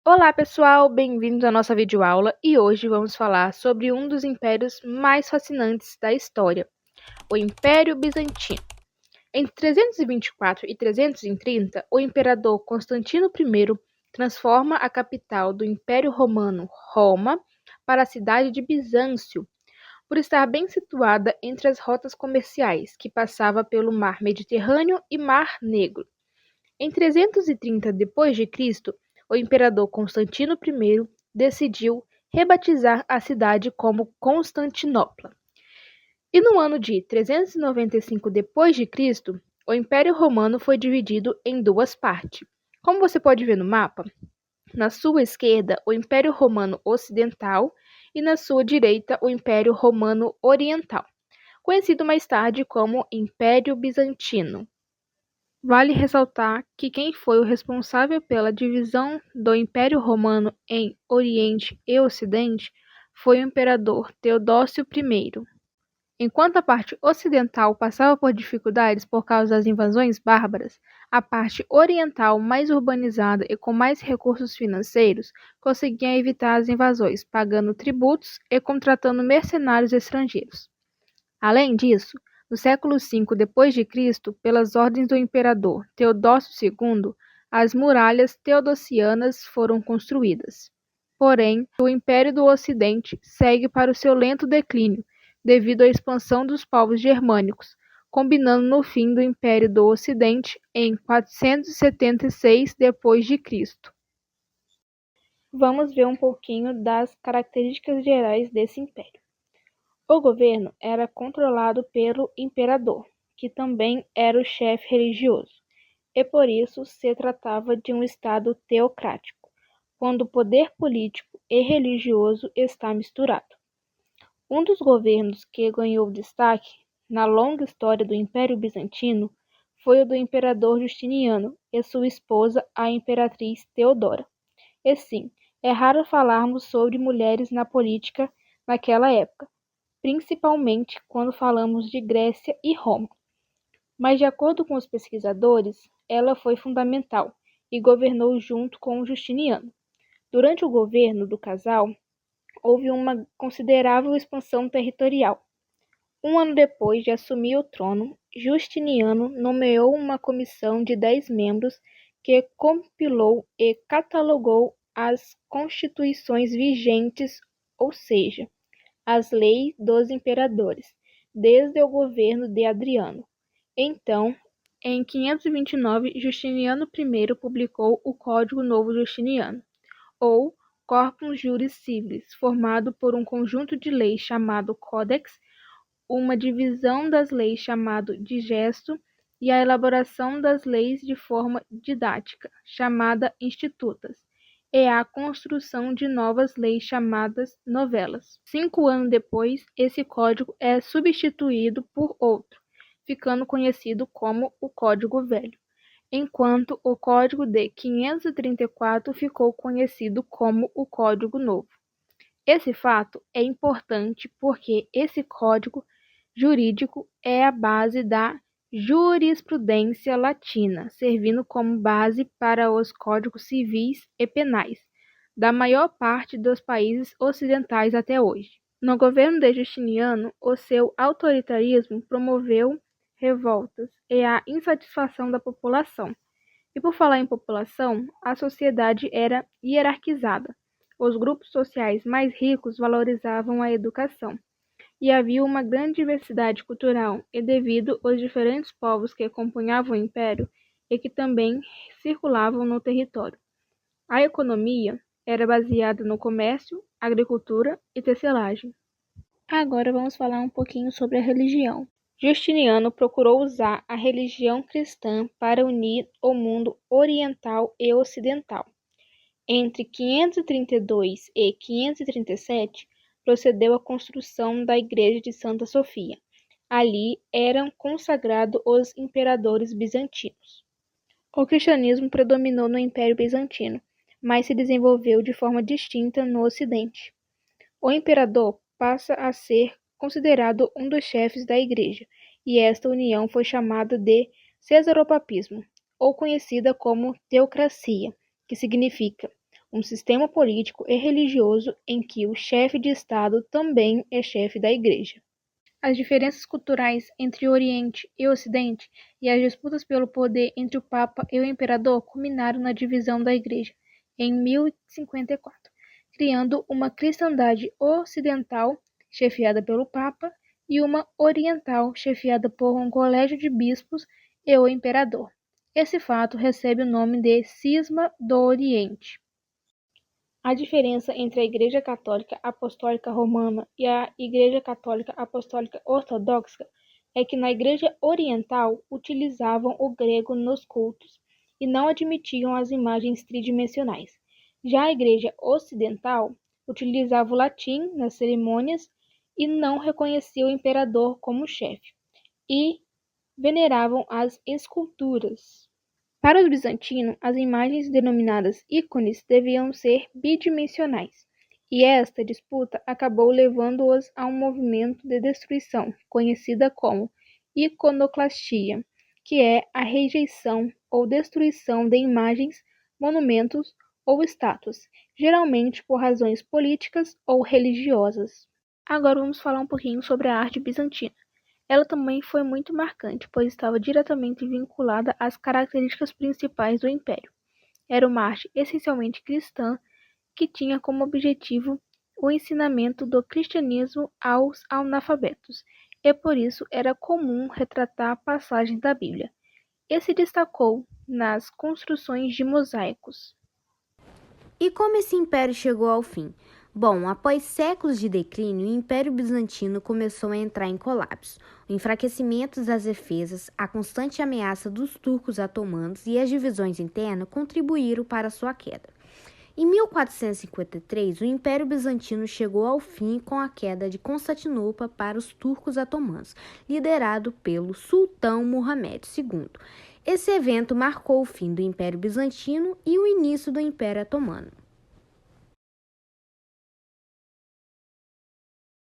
Olá pessoal, bem-vindos à nossa videoaula e hoje vamos falar sobre um dos impérios mais fascinantes da história, o Império Bizantino. Entre 324 e 330, o imperador Constantino I transforma a capital do Império Romano, Roma, para a cidade de Bizâncio, por estar bem situada entre as rotas comerciais que passava pelo Mar Mediterrâneo e Mar Negro. Em 330 d.C., o imperador Constantino I decidiu rebatizar a cidade como Constantinopla. E no ano de 395 d.C., o Império Romano foi dividido em duas partes. Como você pode ver no mapa, na sua esquerda o Império Romano Ocidental e na sua direita o Império Romano Oriental, conhecido mais tarde como Império Bizantino. Vale ressaltar que quem foi o responsável pela divisão do Império Romano em Oriente e Ocidente foi o imperador Teodósio I. Enquanto a parte ocidental passava por dificuldades por causa das invasões bárbaras, a parte oriental, mais urbanizada e com mais recursos financeiros, conseguia evitar as invasões, pagando tributos e contratando mercenários estrangeiros. Além disso, no século V d.C., pelas ordens do imperador Teodósio II, as muralhas teodosianas foram construídas. Porém, o Império do Ocidente segue para o seu lento declínio, devido à expansão dos povos germânicos, combinando no fim do Império do Ocidente em 476 d.C. Vamos ver um pouquinho das características gerais desse império. O governo era controlado pelo imperador, que também era o chefe religioso, e por isso se tratava de um estado teocrático, quando o poder político e religioso está misturado. Um dos governos que ganhou destaque na longa história do Império Bizantino foi o do imperador Justiniano e sua esposa, a imperatriz Teodora. E sim, é raro falarmos sobre mulheres na política naquela época, principalmente quando falamos de Grécia e Roma. Mas, de acordo com os pesquisadores, ela foi fundamental e governou junto com Justiniano. Durante o governo do casal, houve uma considerável expansão territorial. Um ano depois de assumir o trono, Justiniano nomeou uma comissão de 10 membros que compilou e catalogou as constituições vigentes, ou seja, as leis dos imperadores, desde o governo de Adriano. Então, em 529, Justiniano I publicou o Código Novo Justiniano, ou Corpus Juris Civilis, formado por um conjunto de leis chamado Codex, uma divisão das leis chamado Digesto e a elaboração das leis de forma didática, chamada Institutas, e a construção de novas leis chamadas novelas. 5 anos depois, esse código é substituído por outro, ficando conhecido como o Código Velho, enquanto o Código de 534 ficou conhecido como o Código Novo. Esse fato é importante porque esse código jurídico é a base da jurisprudência latina, servindo como base para os códigos civis e penais da maior parte dos países ocidentais até hoje. No governo de Justiniano, o seu autoritarismo promoveu revoltas e a insatisfação da população. E por falar em população, a sociedade era hierarquizada. Os grupos sociais mais ricos valorizavam a educação e havia uma grande diversidade cultural, e devido aos diferentes povos que compunham o império e que também circulavam no território. A economia era baseada no comércio, agricultura e tecelagem. Agora vamos falar um pouquinho sobre a religião. Justiniano procurou usar a religião cristã para unir o mundo oriental e ocidental. Entre 532 e 537, procedeu à construção da Igreja de Santa Sofia. Ali eram consagrados os imperadores bizantinos. O cristianismo predominou no Império Bizantino, mas se desenvolveu de forma distinta no Ocidente. O imperador passa a ser considerado um dos chefes da Igreja, e esta união foi chamada de cesaropapismo, ou conhecida como teocracia, que significa um sistema político e religioso em que o chefe de Estado também é chefe da Igreja. As diferenças culturais entre o Oriente e o Ocidente e as disputas pelo poder entre o Papa e o Imperador culminaram na divisão da Igreja em 1054, criando uma cristandade ocidental chefiada pelo Papa e uma oriental chefiada por um colégio de bispos e o Imperador. Esse fato recebe o nome de Cisma do Oriente. A diferença entre a Igreja Católica Apostólica Romana e a Igreja Católica Apostólica Ortodoxa é que na Igreja Oriental utilizavam o grego nos cultos e não admitiam as imagens tridimensionais. Já a Igreja Ocidental utilizava o latim nas cerimônias e não reconhecia o imperador como chefe, e veneravam as esculturas. Para os bizantinos, as imagens denominadas ícones deviam ser bidimensionais, e esta disputa acabou levando-os a um movimento de destruição, conhecida como iconoclastia, que é a rejeição ou destruição de imagens, monumentos ou estátuas, geralmente por razões políticas ou religiosas. Agora vamos falar um pouquinho sobre a arte bizantina. Ela também foi muito marcante, pois estava diretamente vinculada às características principais do Império. Era uma arte essencialmente cristã que tinha como objetivo o ensinamento do cristianismo aos analfabetos, e por isso era comum retratar passagens da Bíblia, e se destacou nas construções de mosaicos. E como esse império chegou ao fim? Bom, após séculos de declínio, o Império Bizantino começou a entrar em colapso. O enfraquecimento das defesas, a constante ameaça dos turcos otomanos e as divisões internas contribuíram para sua queda. Em 1453, o Império Bizantino chegou ao fim com a queda de Constantinopla para os turcos otomanos, liderado pelo sultão Muhammad II. Esse evento marcou o fim do Império Bizantino e o início do Império Otomano.